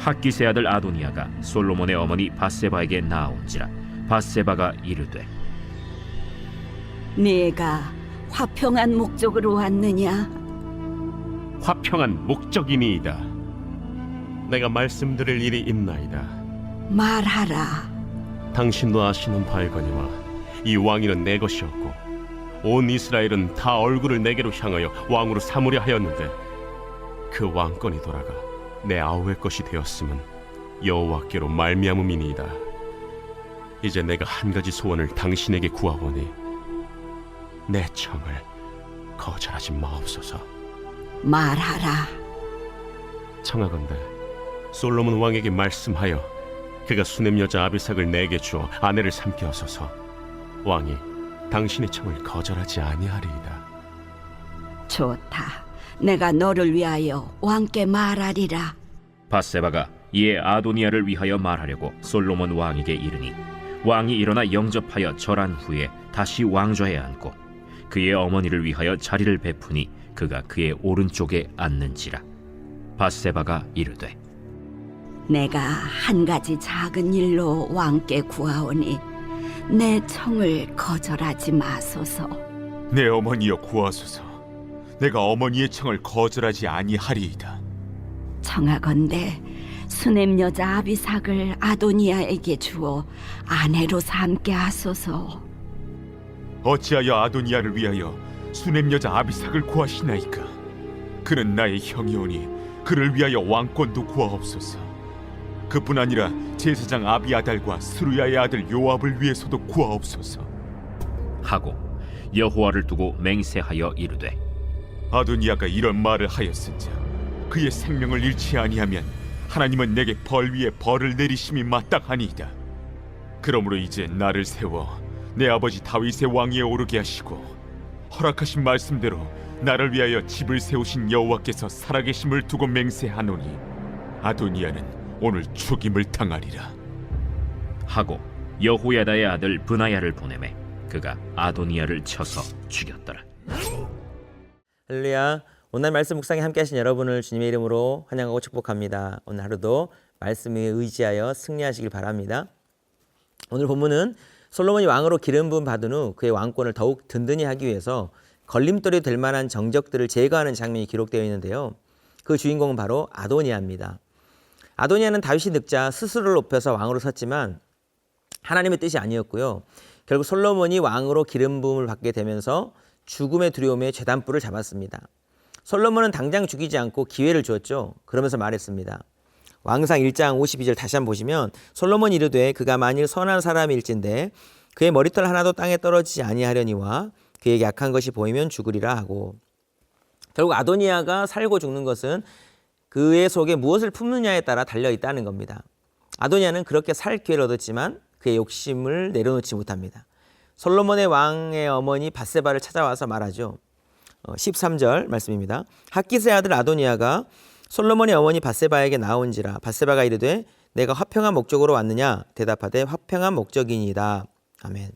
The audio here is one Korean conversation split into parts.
핫기스의 아들 아도니아가 솔로몬의 어머니 밧세바에게 나아온지라. 밧세바가 이르되 네가 화평한 목적으로 왔느냐? 화평한 목적이니이다. 내가 말씀드릴 일이 있나이다. 말하라. 당신도 아시는 바이거니와 이 왕위는 내 것이었고 온 이스라엘은 다 얼굴을 내게로 향하여 왕으로 삼으려 하였는데 그 왕권이 돌아가 내 아우의 것이 되었음은 여호와께로 말미암음이니이다. 이제 내가 한 가지 소원을 당신에게 구하오니 내 청을 거절하지 마옵소서. 말하라. 청하건대 솔로몬 왕에게 말씀하여 그가 수냄 여자 아비삭을 내게 주어 아내를 삼게 하소서. 왕이 당신의 청을 거절하지 아니하리이다. 좋다. 내가 너를 위하여 왕께 말하리라. 밧세바가 이에 아도니아를 위하여 말하려고 솔로몬 왕에게 이르니 왕이 일어나 영접하여 절한 후에 다시 왕좌에 앉고 그의 어머니를 위하여 자리를 베푸니 그가 그의 오른쪽에 앉는지라. 밧세바가 이르되 내가 한 가지 작은 일로 왕께 구하오니 내 청을 거절하지 마소서. 내 어머니여 구하소서. 내가 어머니의 청을 거절하지 아니하리이다. 청하건대 수냄 여자 아비삭을 아도니아에게 주어 아내로 삼게 하소서. 어찌하여 아도니아를 위하여 수냄 여자 아비삭을 구하시나이까? 그는 나의 형이오니 그를 위하여 왕권도 구하옵소서. 그뿐 아니라 제사장 아비아달과 스루야의 아들 요압을 위해서도 구하옵소서. 하고 여호와를 두고 맹세하여 이르되 아도니아가 이런 말을 하였은즉 그의 생명을 잃지 아니하면 하나님은 내게 벌 위에 벌을 내리심이 마땅하니이다. 그러므로 이제 나를 세워 내 아버지 다윗의 왕위에 오르게 하시고 허락하신 말씀대로 나를 위하여 집을 세우신 여호와께서 살아계심을 두고 맹세하노니 아도니아는 오늘 죽임을 당하리라. 하고 여호야다의 아들 브나야를 보내매 그가 아도니아를 쳐서 죽였더라. 할렐루야. 오늘 말씀 묵상에 함께 하신 여러분을 주님의 이름으로 환영하고 축복합니다. 오늘 하루도 말씀에 의지하여 승리하시길 바랍니다. 오늘 본문은 솔로몬이 왕으로 기름 부음 받은 후 그의 왕권을 더욱 든든히 하기 위해서 걸림돌이 될 만한 정적들을 제거하는 장면이 기록되어 있는데요. 그 주인공은 바로 아도니아입니다. 아도니아는 다윗이 늙자 스스로를 높여서 왕으로 섰지만 하나님의 뜻이 아니었고요. 결국 솔로몬이 왕으로 기름 부음을 받게 되면서 죽음의 두려움에 쇠단뿔을 잡았습니다. 솔로몬은 당장 죽이지 않고 기회를 주었죠. 그러면서 말했습니다. 왕상 1장 52절 다시 한번 보시면 솔로몬이 이르되 그가 만일 선한 사람일진데 그의 머리털 하나도 땅에 떨어지지 아니하려니와 그에게 악한 것이 보이면 죽으리라 하고, 결국 아도니아가 살고 죽는 것은 그의 속에 무엇을 품느냐에 따라 달려 있다는 겁니다. 아도니아는 그렇게 살 기회를 얻었지만 그의 욕심을 내려놓지 못합니다. 솔로몬의 왕의 어머니 밧세바를 찾아와서 말하죠. 13절 말씀입니다. 핫기스의 아들 아도니아가 솔로몬의 어머니 밧세바에게 나온지라. 밧세바가 이르되 내가 화평한 목적으로 왔느냐? 대답하되 화평한 목적이니이다. 아멘.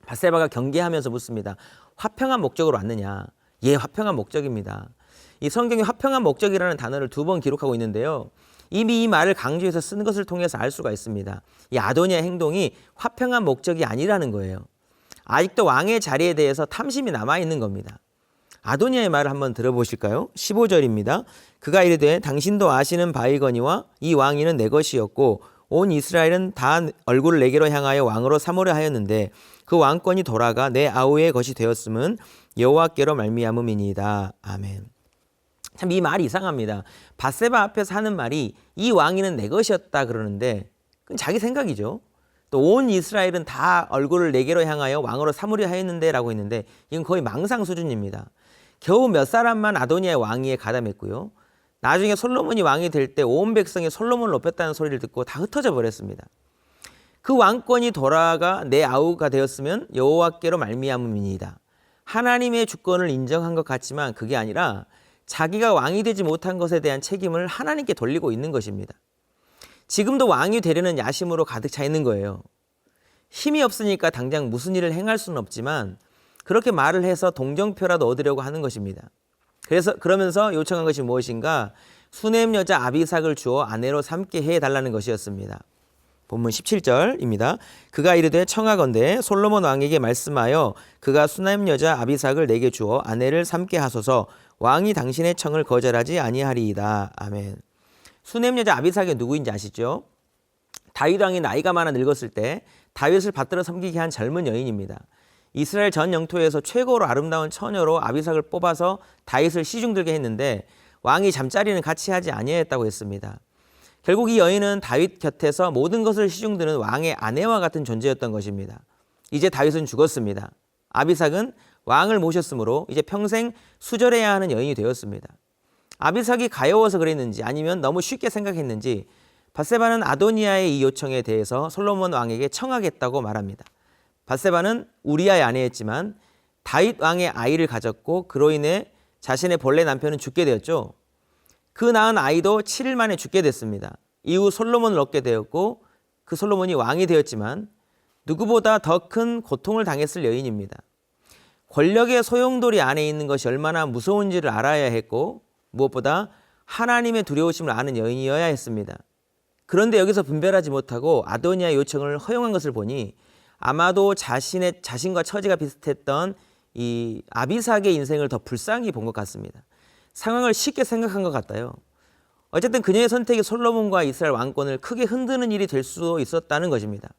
밧세바가 경계하면서 묻습니다. 화평한 목적으로 왔느냐? 예, 화평한 목적입니다. 이 성경에 화평한 목적이라는 단어를 2번 기록하고 있는데요. 이미 이 말을 강조해서 쓴 것을 통해서 알 수가 있습니다. 이 아도니아 행동이 화평한 목적이 아니라는 거예요. 아직도 왕의 자리에 대해서 탐심이 남아있는 겁니다. 아도니아의 말을 한번 들어보실까요? 15절입니다. 그가 이르되 당신도 아시는 바이거니와 이 왕위는 내 것이었고 온 이스라엘은 다 얼굴을 내게로 향하여 왕으로 삼으려 하였는데 그 왕권이 돌아가 내 아우의 것이 되었음은 여호와께로 말미암음이니이다. 아멘. 참 이 말이 이상합니다. 밧세바 앞에서 하는 말이 이 왕위는 내 것이었다 그러는데 그건 자기 생각이죠. 또 온 이스라엘은 다 얼굴을 내게로 향하여 왕으로 삼으려 하였는데 라고 했는데 이건 거의 망상 수준입니다. 겨우 몇 사람만 아도니아의 왕위에 가담했고요. 나중에 솔로몬이 왕이 될 때 온 백성이 솔로몬을 높였다는 소리를 듣고 다 흩어져 버렸습니다. 그 왕권이 돌아가 내 아우가 되었으면 여호와께로 말미암음이니이다. 하나님의 주권을 인정한 것 같지만 그게 아니라 자기가 왕이 되지 못한 것에 대한 책임을 하나님께 돌리고 있는 것입니다. 지금도 왕이 되려는 야심으로 가득 차 있는 거예요. 힘이 없으니까 당장 무슨 일을 행할 수는 없지만 그렇게 말을 해서 동정표라도 얻으려고 하는 것입니다. 그러면서 요청한 것이 무엇인가? 수넴 여자 아비삭을 주어 아내로 삼게 해달라는 것이었습니다. 본문 17절입니다. 그가 이르되 청하건대 솔로몬 왕에게 말씀하여 그가 수넴 여자 아비삭을 내게 주어 아내를 삼게 하소서. 왕이 당신의 청을 거절하지 아니하리이다. 아멘. 수넴 여자 아비삭이 누구인지 아시죠? 다윗 왕이 나이가 많아 늙었을 때 다윗을 받들어 섬기게 한 젊은 여인입니다. 이스라엘 전 영토에서 최고로 아름다운 처녀로 아비삭을 뽑아서 다윗을 시중들게 했는데 왕이 잠자리는 같이 하지 아니했다고 했습니다. 결국 이 여인은 다윗 곁에서 모든 것을 시중드는 왕의 아내와 같은 존재였던 것입니다. 이제 다윗은 죽었습니다. 아비삭은 왕을 모셨으므로 이제 평생 수절해야 하는 여인이 되었습니다. 아비삭이 가여워서 그랬는지 아니면 너무 쉽게 생각했는지 밧세바는 아도니아의 이 요청에 대해서 솔로몬 왕에게 청하겠다고 말합니다. 밧세바는 우리아의 아내였지만 다윗 왕의 아이를 가졌고 그로 인해 자신의 본래 남편은 죽게 되었죠. 그 낳은 아이도 7일 만에 죽게 됐습니다. 이후 솔로몬을 얻게 되었고 그 솔로몬이 왕이 되었지만 누구보다 더 큰 고통을 당했을 여인입니다. 권력의 소용돌이 안에 있는 것이 얼마나 무서운지를 알아야 했고 무엇보다 하나님의 두려우심을 아는 여인이어야 했습니다. 그런데 여기서 분별하지 못하고 아도니아의 요청을 허용한 것을 보니 아마도 자신과 처지가 비슷했던 이 아비삭의 인생을 더 불쌍히 본 것 같습니다. 상황을 쉽게 생각한 것 같아요. 어쨌든 그녀의 선택이 솔로몬과 이스라엘 왕권을 크게 흔드는 일이 될 수도 있었다는 것입니다.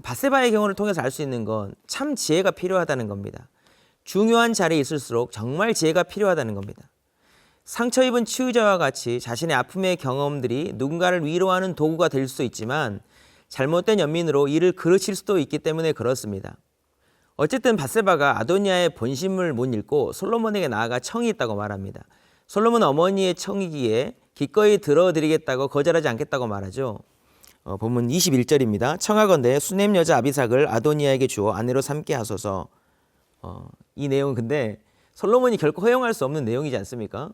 밧세바의 경우를 통해서 알 수 있는 건 참 지혜가 필요하다는 겁니다. 중요한 자리에 있을수록 정말 지혜가 필요하다는 겁니다. 상처 입은 치유자와 같이 자신의 아픔의 경험들이 누군가를 위로하는 도구가 될 수 있지만 잘못된 연민으로 이를 그르칠 수도 있기 때문에 그렇습니다. 어쨌든 밧세바가 아도니아의 본심을 못 읽고 솔로몬에게 나아가 청이 있다고 말합니다. 솔로몬 어머니의 청이기에 기꺼이 들어드리겠다고 거절하지 않겠다고 말하죠. 본문 21절입니다. 청하건대 수넴 여자 아비삭을 아도니아에게 주어 아내로 삼게 하소서. 이 내용은 근데 솔로몬이 결코 허용할 수 없는 내용이지 않습니까?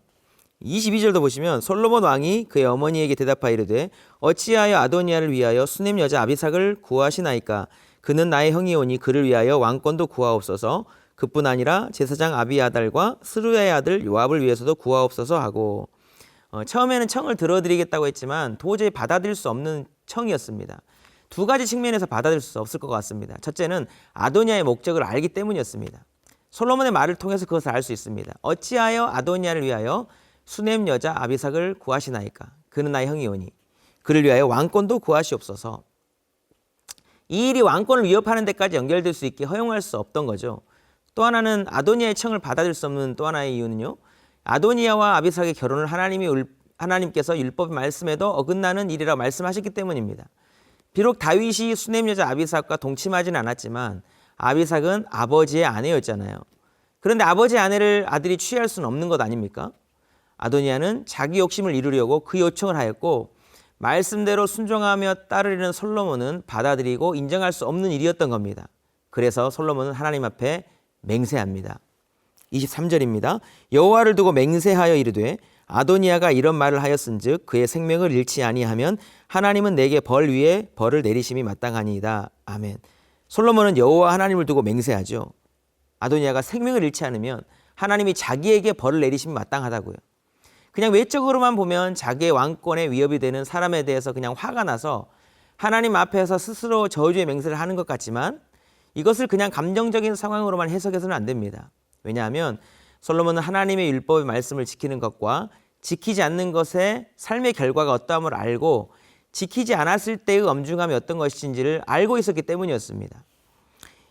22절도 보시면 솔로몬 왕이 그의 어머니에게 대답하여 이르되 어찌하여 아도니아를 위하여 수넴 여자 아비삭을 구하시나이까? 그는 나의 형이오니 그를 위하여 왕권도 구하옵소서. 그뿐 아니라 제사장 아비아달과 스루야의 아들 요압을 위해서도 구하옵소서 하고 처음에는 청을 들어드리겠다고 했지만 도저히 받아들일 수 없는 청이었습니다. 두 가지 측면에서 받아들일 수 없을 것 같습니다. 첫째는 아도니아의 목적을 알기 때문이었습니다. 솔로몬의 말을 통해서 그것을 알 수 있습니다. 어찌하여 아도니아를 위하여 수넴 여자 아비삭을 구하시나이까? 그는 나의 형이오니 그를 위하여 왕권도 구하시옵소서. 이 일이 왕권을 위협하는 데까지 연결될 수 있게 허용할 수 없던 거죠. 또 하나는 아도니아의 청을 받아들일 수 없는 또 하나의 이유는요. 아도니아와 아비삭의 결혼을 하나님께서 율법의 말씀에도 어긋나는 일이라고 말씀하셨기 때문입니다. 비록 다윗이 수넴 여자 아비삭과 동침하지는 않았지만 아비삭은 아버지의 아내였잖아요. 그런데 아버지의 아내를 아들이 취할 수는 없는 것 아닙니까? 아도니아는 자기 욕심을 이루려고 그 요청을 하였고 말씀대로 순종하며 따르려는 솔로몬은 받아들이고 인정할 수 없는 일이었던 겁니다. 그래서 솔로몬은 하나님 앞에 맹세합니다. 23절입니다. 여호와를 두고 맹세하여 이르되 아도니아가 이런 말을 하였은즉 그의 생명을 잃지 아니하면 하나님은 내게 벌 위에 벌을 내리심이 마땅하니이다. 아멘. 솔로몬은 여호와 하나님을 두고 맹세하죠. 아도니아가 생명을 잃지 않으면 하나님이 자기에게 벌을 내리심이 마땅하다고요. 그냥 외적으로만 보면 자기의 왕권에 위협이 되는 사람에 대해서 그냥 화가 나서 하나님 앞에서 스스로 저주의 맹세를 하는 것 같지만 이것을 그냥 감정적인 상황으로만 해석해서는 안 됩니다. 왜냐하면 솔로몬은 하나님의 율법의 말씀을 지키는 것과 지키지 않는 것의 삶의 결과가 어떠함을 알고 지키지 않았을 때의 엄중함이 어떤 것인지를 알고 있었기 때문이었습니다.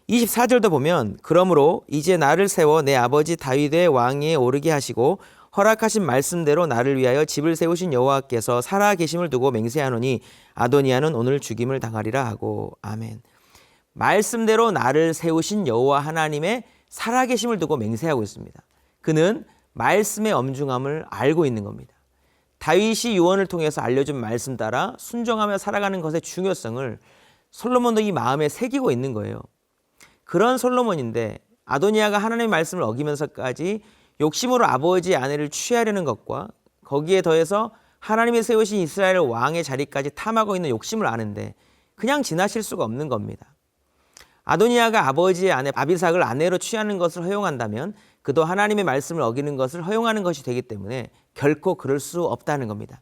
24절도 보면 그러므로 이제 나를 세워 내 아버지 다윗의 왕위에 오르게 하시고 허락하신 말씀대로 나를 위하여 집을 세우신 여호와께서 살아 계심을 두고 맹세하노니 아도니아는 오늘 죽임을 당하리라 하고. 아멘. 말씀대로 나를 세우신 여호와 하나님의 살아 계심을 두고 맹세하고 있습니다. 그는 말씀의 엄중함을 알고 있는 겁니다. 다윗이 유언을 통해서 알려준 말씀 따라 순종하며 살아가는 것의 중요성을 솔로몬도 이 마음에 새기고 있는 거예요. 그런 솔로몬인데 아도니아가 하나님의 말씀을 어기면서까지 욕심으로 아버지의 아내를 취하려는 것과 거기에 더해서 하나님이 세우신 이스라엘 왕의 자리까지 탐하고 있는 욕심을 아는데 그냥 지나칠 수가 없는 겁니다. 아도니아가 아버지의 아내 아비삭을 아내로 취하는 것을 허용한다면 그도 하나님의 말씀을 어기는 것을 허용하는 것이 되기 때문에 결코 그럴 수 없다는 겁니다.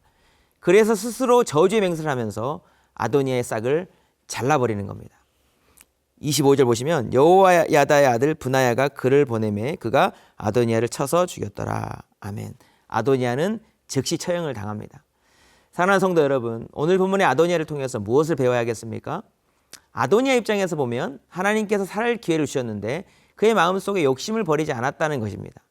그래서 스스로 저주의 맹세를 하면서 아도니아의 싹을 잘라버리는 겁니다. 25절 보시면 여호야다의 아들 분하야가 그를 보내매 그가 아도니아를 쳐서 죽였더라. 아멘. 아도니아는 즉시 처형을 당합니다. 사랑하는 성도 여러분, 오늘 본문의 아도니아를 통해서 무엇을 배워야겠습니까? 아도니아 입장에서 보면 하나님께서 살 기회를 주셨는데 그의 마음속에 욕심을 버리지 않았다는 것입니다.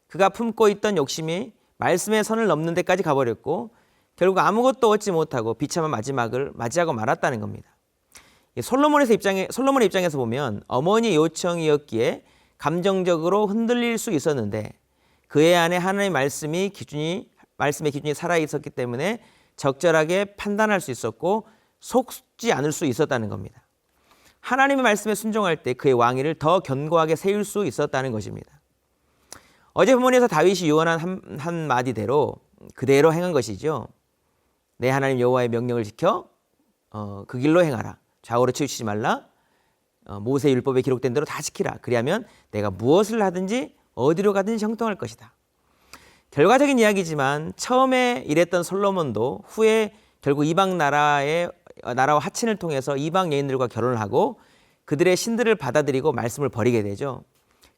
그가 품고 있던 욕심이 말씀의 선을 넘는 데까지 가버렸고 결국 아무것도 얻지 못하고 비참한 마지막을 맞이하고 말았다는 겁니다. 솔로몬의 입장에서 보면 어머니의 요청이었기에 감정적으로 흔들릴 수 있었는데 그의 안에 하나님의 말씀의 기준이 살아있었기 때문에 적절하게 판단할 수 있었고 속지 않을 수 있었다는 겁니다. 하나님의 말씀에 순종할 때 그의 왕위를 더 견고하게 세울 수 있었다는 것입니다. 어제 본문에서 다윗이 유언한 한마디대로 그대로 행한 것이죠. 내 하나님 여호와의 명령을 지켜 그 길로 행하라. 좌우로 치우치지 말라. 모세 율법에 기록된 대로 다 지키라. 그리하면 내가 무엇을 하든지 어디로 가든지 형통할 것이다. 결과적인 이야기지만 처음에 이랬던 솔로몬도 후에 결국 이방 나라와 하친을 통해서 이방 여인들과 결혼을 하고 그들의 신들을 받아들이고 말씀을 버리게 되죠.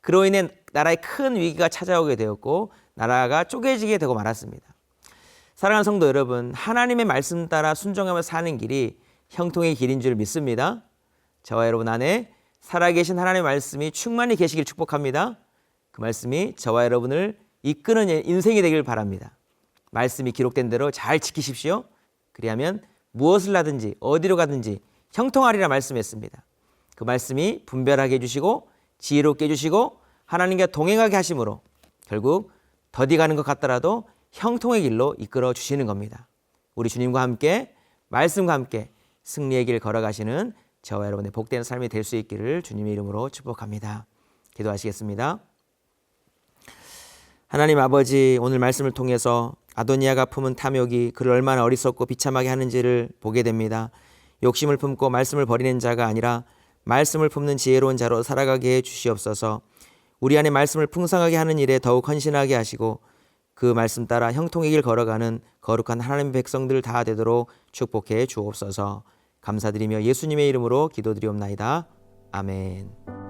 그로 인해 나라에 큰 위기가 찾아오게 되었고 나라가 쪼개지게 되고 말았습니다. 사랑하는 성도 여러분, 하나님의 말씀 따라 순종하며 사는 길이 형통의 길인 줄 믿습니다. 저와 여러분 안에 살아계신 하나님의 말씀이 충만히 계시길 축복합니다. 그 말씀이 저와 여러분을 이끄는 인생이 되길 바랍니다. 말씀이 기록된 대로 잘 지키십시오. 그리하면 무엇을 하든지 어디로 가든지 형통하리라 말씀했습니다. 그 말씀이 분별하게 해주시고 지혜롭게 해주시고 하나님과 동행하게 하심으로 결국 더디 가는 것 같더라도 형통의 길로 이끌어 주시는 겁니다. 우리 주님과 함께 말씀과 함께 승리의 길 걸어가시는 저와 여러분의 복된 삶이 될 수 있기를 주님의 이름으로 축복합니다. 기도하시겠습니다. 하나님 아버지, 오늘 말씀을 통해서 아도니아가 품은 탐욕이 그를 얼마나 어리석고 비참하게 하는지를 보게 됩니다. 욕심을 품고 말씀을 버리는 자가 아니라 말씀을 품는 지혜로운 자로 살아가게 해 주시옵소서. 우리 안에 말씀을 풍성하게 하는 일에 더욱 헌신하게 하시고 그 말씀 따라 형통의 길 걸어가는 거룩한 하나님의 백성들 다 되도록 축복해 주옵소서. 감사드리며 예수님의 이름으로 기도드리옵나이다. 아멘.